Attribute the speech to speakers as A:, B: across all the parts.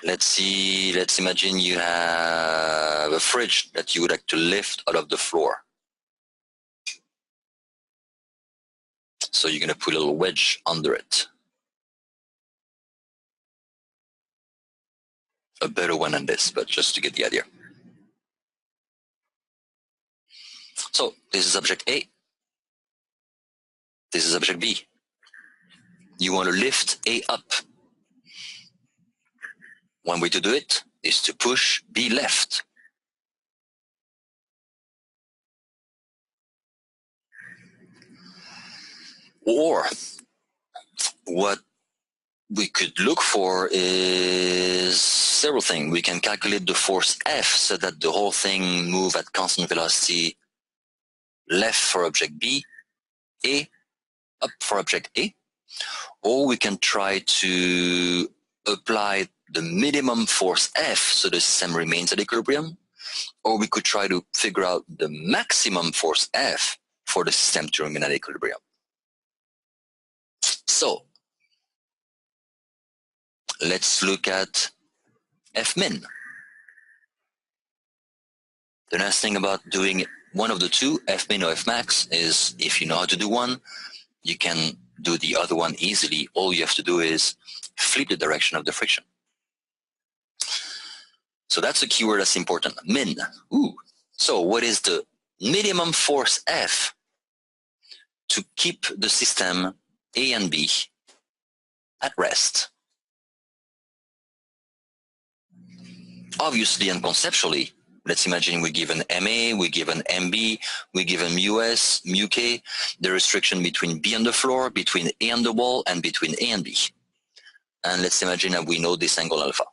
A: let's imagine you have a fridge that you would like to lift out of the floor. So you're going to put a little wedge under it. A better one than this, but just to get the idea. So this is object A. This is object B. You want to lift A up. One way to do it is to push B left. Or what we could look for is several things. We can calculate the force F so that the whole thing move at constant velocity left for object B, A, up for object A. Or we can try to apply the minimum force F so the system remains at equilibrium. Or we could try to figure out the maximum force F for the system to remain at equilibrium. So let's look at F min. The nice thing about doing one of the two, F min or F max, is if you know how to do one, you can do the other one easily. All you have to do is flip the direction of the friction. So that's a keyword that's important, min. Ooh. So what is the minimum force F to keep the system A and B at rest? Obviously and conceptually, let's imagine we give an MA, we give an MB, we give a μS, μK, the restriction between B and the floor, between A and the wall, and between A and B. And let's imagine that we know this angle alpha.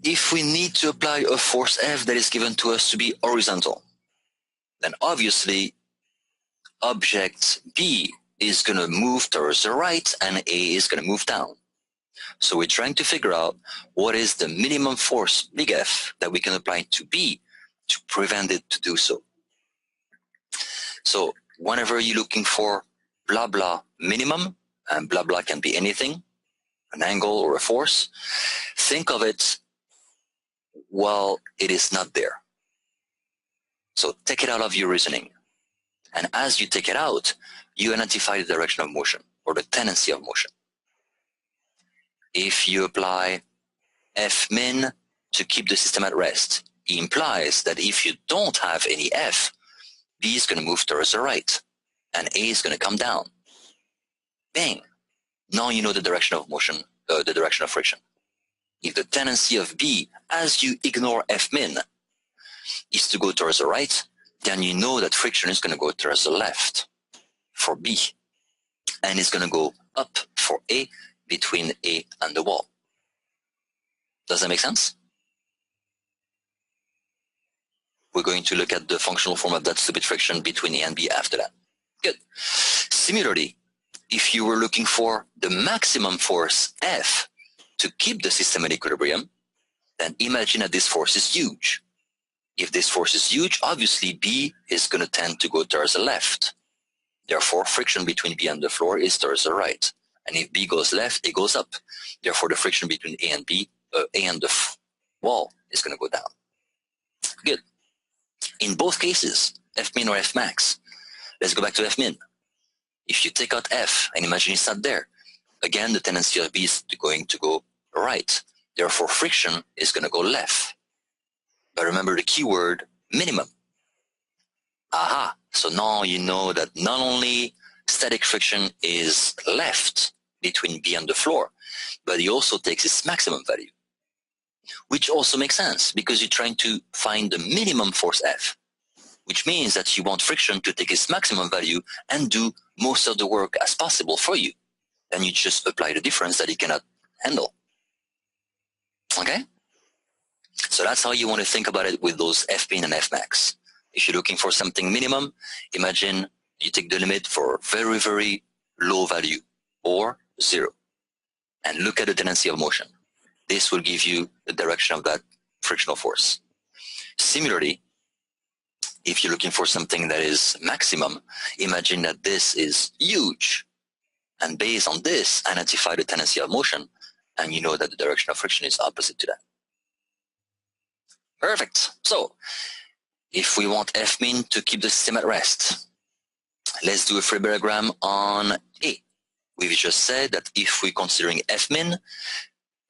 A: If we need to apply a force F that is given to us to be horizontal, then obviously object B is going to move towards the right and A is going to move down. So we're trying to figure out what is the minimum force, big F, that we can apply to B to prevent it to do so. So whenever you're looking for blah blah minimum, and blah blah can be anything, an angle or a force, think of it while it is not there. So take it out of your reasoning. And as you take it out, you identify the direction of motion or the tendency of motion. If you apply F min to keep the system at rest, it implies that if you don't have any F, B is going to move towards the right and A is going to come down. Bang! Now you know the direction of motion, the direction of friction. If the tendency of B, as you ignore F min, is to go towards the right, then you know that friction is going to go towards the left for B, and it's going to go up for A between A and the wall. Does that make sense? We're going to look at the functional form of that stupid friction between A and B after that. Good. Similarly, if you were looking for the maximum force F to keep the system at equilibrium, then imagine that this force is huge. If this force is huge, obviously B is going to tend to go towards the left. Therefore, friction between B and the floor is towards the right. And if B goes left, it goes up. Therefore, the friction between A and B, A and the wall is going to go down. Good. In both cases, F min or F max, let's go back to F min. If you take out F and imagine it's not there, again, the tendency of B is going to go right. Therefore, friction is going to go left. But remember the keyword, minimum. Aha, so now you know that not only static friction is left between B and the floor, but it also takes its maximum value. Which also makes sense because you're trying to find the minimum force F, which means that you want friction to take its maximum value and do most of the work as possible for you. Then you just apply the difference that it cannot handle. Okay? So that's how you want to think about it with those F min and F max. If you're looking for something minimum, imagine you take the limit for very, very low value or 0 and look at the tendency of motion. This will give you the direction of that frictional force. Similarly, if you're looking for something that is maximum, imagine that this is huge And based on this, identify the tendency of motion, and you know that the direction of friction is opposite to that. Perfect. So, if we want F min to keep the system at rest, let's do a free diagram on A. We've just said that if we're considering F min,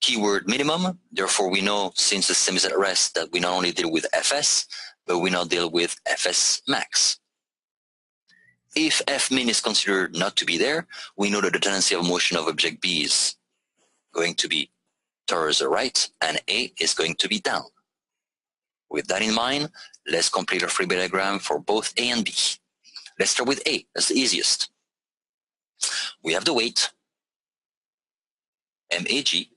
A: keyword minimum, therefore we know since the system is at rest that we not only deal with Fs, but we now deal with Fs max. If F min is considered not to be there, we know that the tendency of motion of object B is going to be towards the right, and A is going to be down. With that in mind, let's complete a free diagram for both A and B. Let's start with A, that's the easiest. We have the weight, MAG.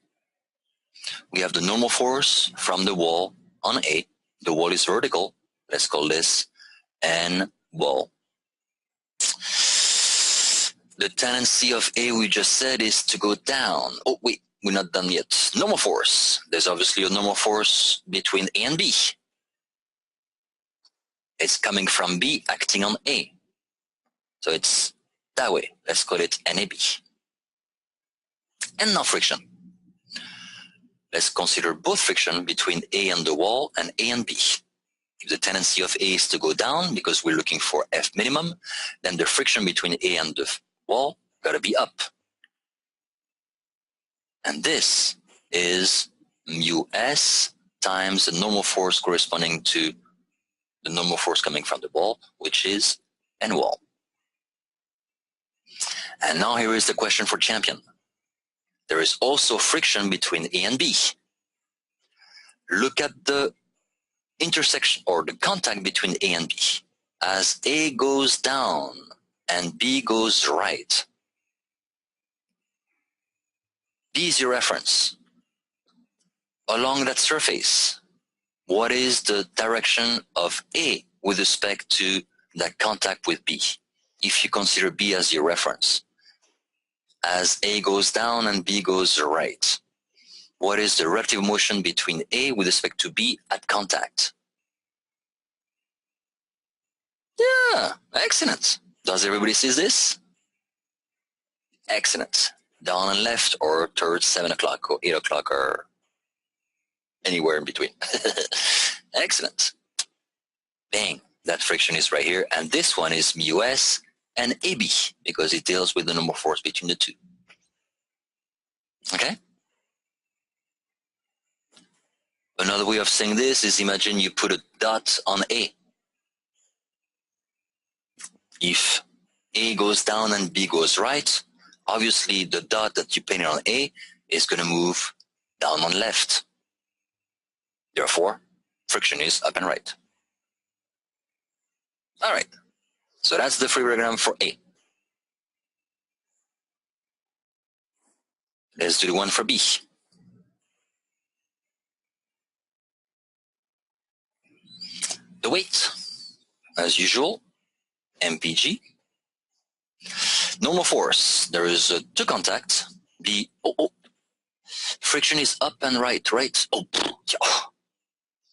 A: We have the normal force from the wall on A. The wall is vertical. Let's call this N wall. The tendency of A, we just said, is to go down. Oh, wait, we're not done yet. Normal force. There's obviously a normal force between A and B. It's coming from B acting on A. So it's that way. Let's call it NAB. And now friction. Let's consider both friction between A and the wall and A and B. If the tendency of A is to go down because we're looking for F minimum, then the friction between A and the wall gotta be up. And this is mu S times the normal force corresponding to the normal force coming from the wall, which is N wall. And now here is the question for champion. There is also friction between A and B. Look at the intersection or the contact between A and B. As A goes down and B goes right, B is your reference. Along that surface, what is the direction of A with respect to that contact with B? If you consider B as your reference, as A goes down and B goes right, what is the relative motion between A with respect to B at contact? Yeah, excellent. Does everybody see this? Excellent. Down and left or towards 7 o'clock or 8 o'clock or anywhere in between. Excellent. Bang, that friction is right here. And this one is mu S and AB because it deals with the normal force between the two. Okay? Another way of saying this is imagine you put a dot on A. If A goes down and B goes right, obviously the dot that you painted on A is going to move down on left. Therefore, friction is up and right. All right. So that's the free diagram for A. Let's do the one for B. The weight, as usual, MPG. Normal force, there is two contacts. B, friction is up and right, right? Oh,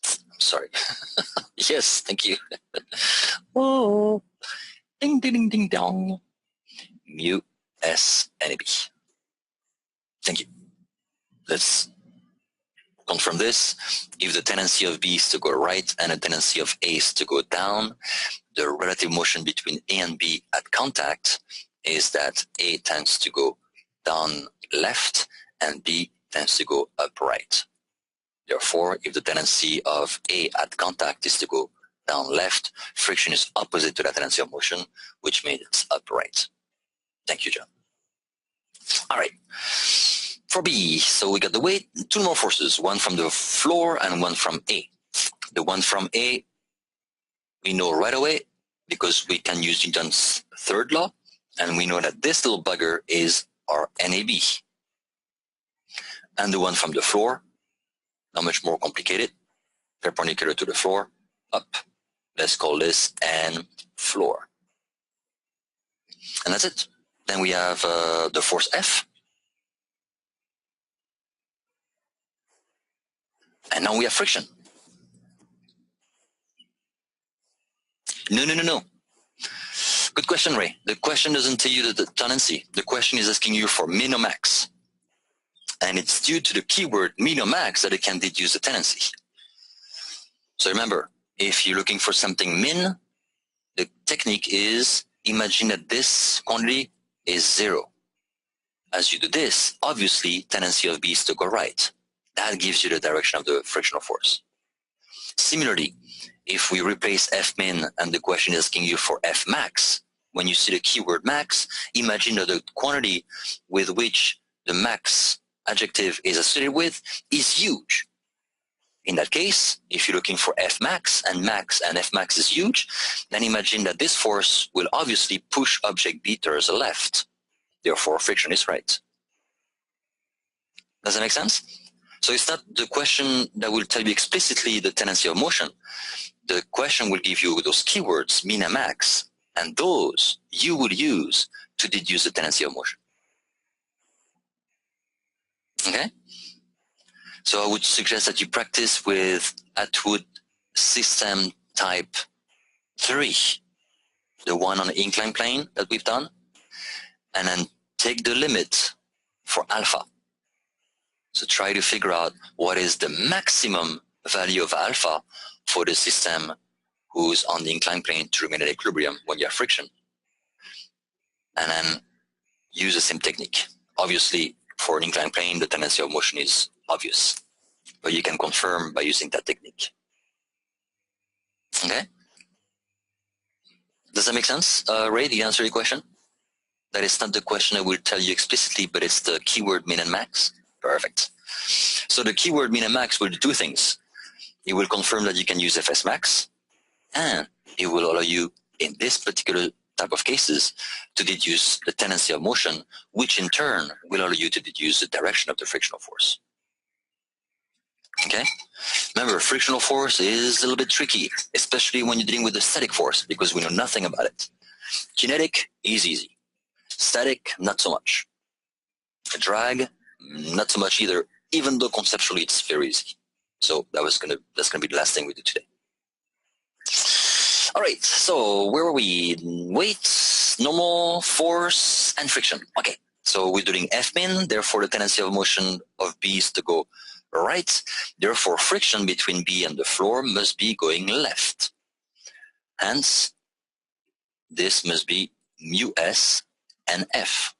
A: I'm sorry. Yes, thank you. Oh, ding, ding, ding, ding, dong. Mu S and B. Thank you. Let's confirm this. If the tendency of B is to go right and the tendency of A is to go down, the relative motion between A and B at contact is that A tends to go down left and B tends to go up right. Therefore, if the tendency of A at contact is to go down left, friction is opposite to that tendency of motion, which means it's up right. Thank you, John. All right. For B, so we got the weight, two more forces, one from the floor and one from A. The one from A, we know right away because we can use Newton's third law, and we know that this little bugger is our NAB. And the one from the floor, not much more complicated, perpendicular to the floor, up. Let's call this N floor. And that's it. Then we have the force F. And now we have friction. No. Good question, Ray. The question doesn't tell you the tendency. The question is asking you for min or max. And it's due to the keyword min or max that it can deduce the tendency. So remember, if you're looking for something min, the technique is imagine that this quantity is 0. As you do this, obviously, tendency of B is to go right. That gives you the direction of the frictional force. Similarly, if we replace F min and the question is asking you for F max, when you see the keyword max, imagine that the quantity with which the max adjective is associated with is huge. In that case, if you're looking for F max and F max is huge, then imagine that this force will obviously push object B towards the left. Therefore, friction is right. Does that make sense? So it's not the question that will tell you explicitly the tendency of motion. The question will give you those keywords, min and max, and those you will use to deduce the tendency of motion. Okay? So I would suggest that you practice with Atwood system type 3, the one on the inclined plane that we've done, and then take the limit for alpha. So try to figure out what is the maximum value of alpha for the system who's on the inclined plane to remain at equilibrium when you have friction. And then use the same technique. Obviously, for an inclined plane, the tendency of motion is obvious, but you can confirm by using that technique. Okay? Does that make sense? Ray, did you answer your question? That is not the question I will tell you explicitly, but it's the keyword min and max? Perfect. So the keyword min and max will do two things. It will confirm that you can use Fs max, and it will allow you, in this particular type of cases, to deduce the tendency of motion, which in turn will allow you to deduce the direction of the frictional force. Okay? Remember, frictional force is a little bit tricky, especially when you're dealing with the static force, because we know nothing about it. Kinetic is easy. Static, not so much. A drag, not so much either, even though conceptually it's very easy. So that's gonna be the last thing we do today. All right, so where were we? Weight, normal, force, and friction. Okay, so we're doing F min, therefore the tendency of motion of B is to go right. Therefore, friction between B and the floor must be going left. Hence, this must be mu S and F.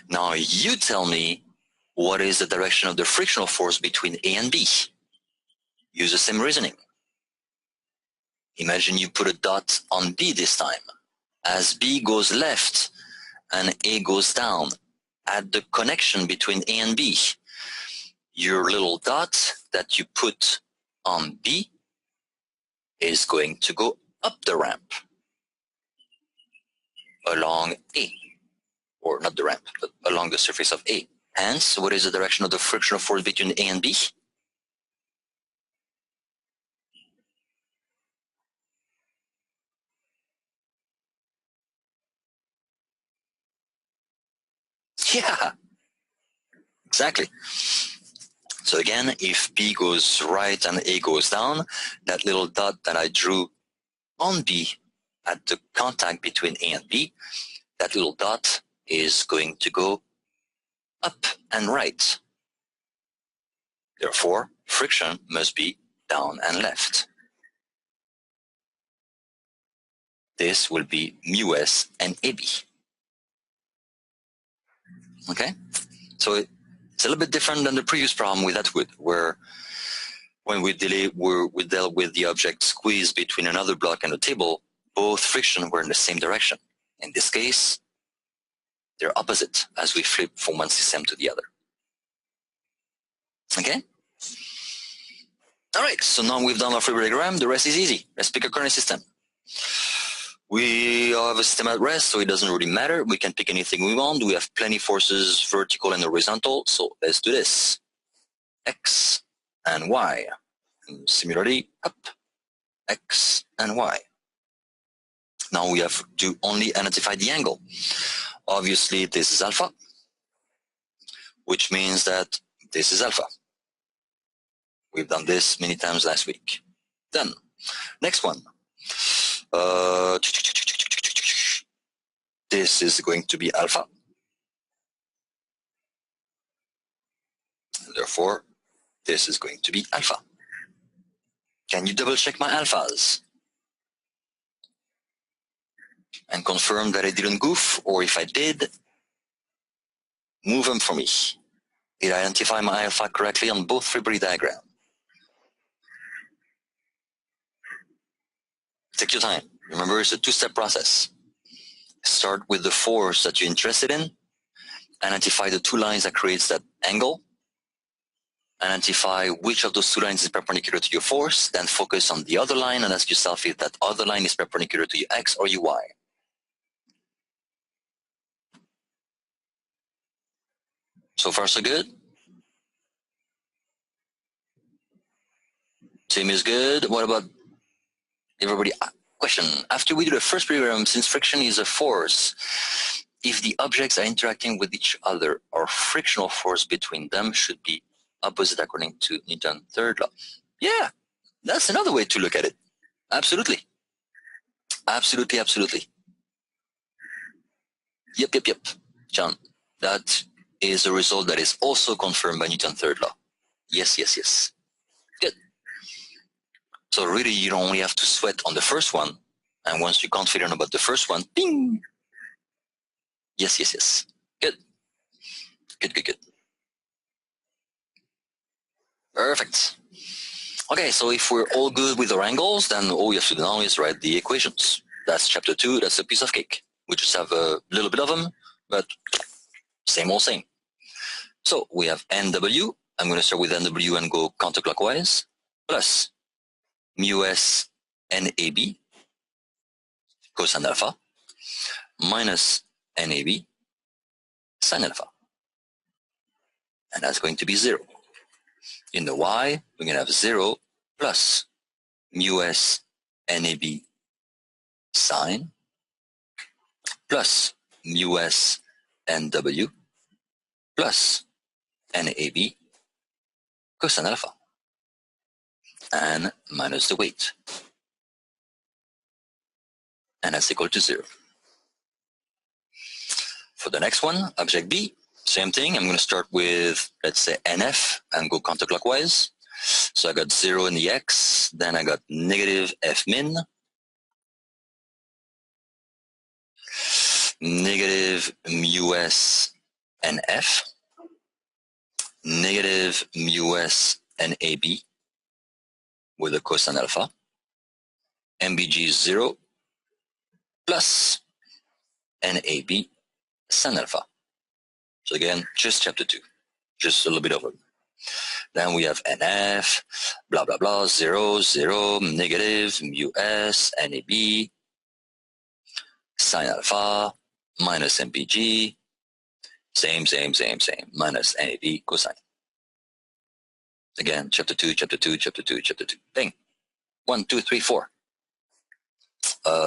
A: Now you tell me what is the direction of the frictional force between A and B. Use the same reasoning. Imagine you put a dot on B this time. As B goes left and A goes down, at the connection between A and B, your little dot that you put on B is going to go up the ramp along A, or not the ramp, but along the surface of A. Hence, what is the direction of the frictional force between A and B? Yeah, exactly. So again, if B goes right and A goes down, that little dot that I drew on B at the contact between A and B, that little dot is going to go up and right. Therefore, friction must be down and left. This will be mu S and AB. Okay? So it's a little bit different than the previous problem with Atwood, where when we dealt with the object squeezed between another block and a table, both friction were in the same direction. In this case, they're opposite as we flip from one system to the other. Okay? All right, so now we've done our free diagram. The rest is easy. Let's pick a current system. We have a system at rest, so it doesn't really matter. We can pick anything we want. We have plenty forces, vertical and horizontal. So let's do this. X and Y. And similarly, up, X and Y. Now we have to only identify the angle. Obviously, this is alpha, which means that this is alpha. We've done this many times last week. Done. Next one. This is going to be alpha. Therefore, this is going to be alpha. Can you double check my alphas? And confirm that I didn't goof, or if I did, move them for me. Did I identify my alpha correctly on both free body diagrams? Take your time. Remember, it's a two-step process. Start with the force that you're interested in. Identify the two lines that creates that angle. Identify which of those two lines is perpendicular to your force. Then focus on the other line and ask yourself if that other line is perpendicular to your x or your y. So far, so good? Team is good. What about everybody? Question. After we do the first program, since friction is a force, if the objects are interacting with each other, our frictional force between them should be opposite according to Newton's third law. Yeah, that's another way to look at it. Absolutely. Absolutely, absolutely. Yep. John, that is a result that is also confirmed by Newton's third law. Yes. Good. So really, you don't only have to sweat on the first one. And once you're confident about the first one, bing! Yes. Good. Perfect. Okay, so if we're all good with our angles, then all you have to do now is write the equations. That's chapter 2. That's a piece of cake. We just have a little bit of them, but same old same. So we have NW. I'm going to start with NW and go counterclockwise, plus mu s NAB cosine alpha minus NAB sine alpha. And that's going to be 0. In the y, we're going to have 0 plus mu s NAB sine plus mu s NW plus NAB cosine alpha and minus the weight. And that's equal to 0. For the next one, object B, same thing. I'm going to start with, let's say, NF and go counterclockwise. So I got 0 in the X, then I got negative F min, negative mu s NF, negative mu s NAB with a cosine alpha, MBG is 0, plus NAB sine alpha. So again, just chapter 2, just a little bit over. Then we have NF, blah, blah, blah, 0, negative mu s NAB sine alpha minus MPG, same, minus NAB cosine. Again, chapter 2. Bang. 1, 2, 3, 4.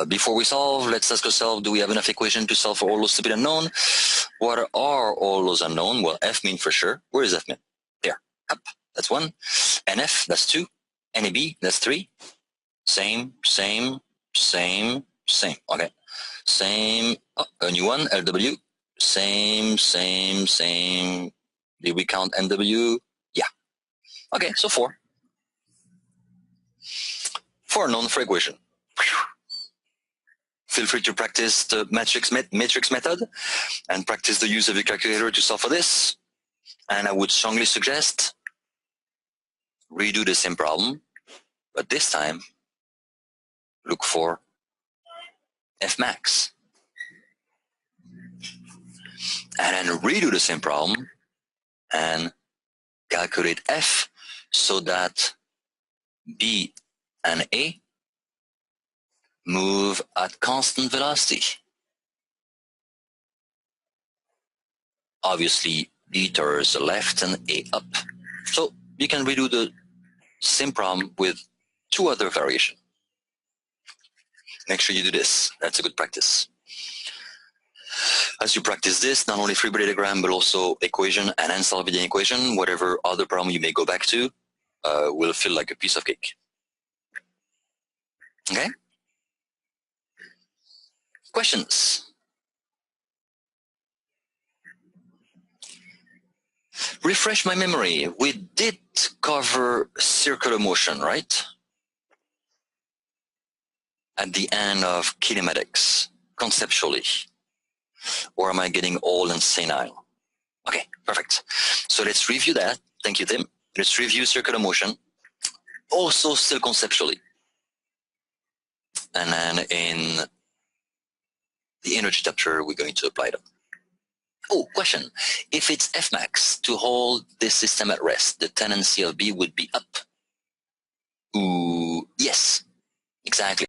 A: Before we solve, let's ask ourselves, do we have enough equation to solve for all those stupid unknown? What are all those unknown? Well, F min for sure. Where is F min? There. Up. That's 1. NF, that's 2. NAB, that's 3. Same. Okay. Same. Oh, a new one. LW. Same. Did we count NW? Yeah. Okay, so 4. 4 unknown for equation. Whew. Feel free to practice the matrix method and practice the use of your calculator to solve for this. And I would strongly suggest redo the same problem, but this time look for F max. And then redo the same problem and calculate F so that B and A move at constant velocity. Obviously, B towards the left and A up. So you can redo the same problem with 2 other variations. Make sure you do this. That's a good practice. As you practice this, not only free body diagram, but also equation and then solving the equation, whatever other problem you may go back to, will feel like a piece of cake. Okay? Questions? Refresh my memory. We did cover circular motion, right? At the end of kinematics, conceptually. Or am I getting old and senile? Okay, perfect. So let's review that. Thank you, Tim. Let's review circular motion. Also still conceptually. And then in the energy chapter, we're going to apply them. Oh, question. If it's Fmax to hold this system at rest, the tendency of B would be up. Ooh, yes, exactly.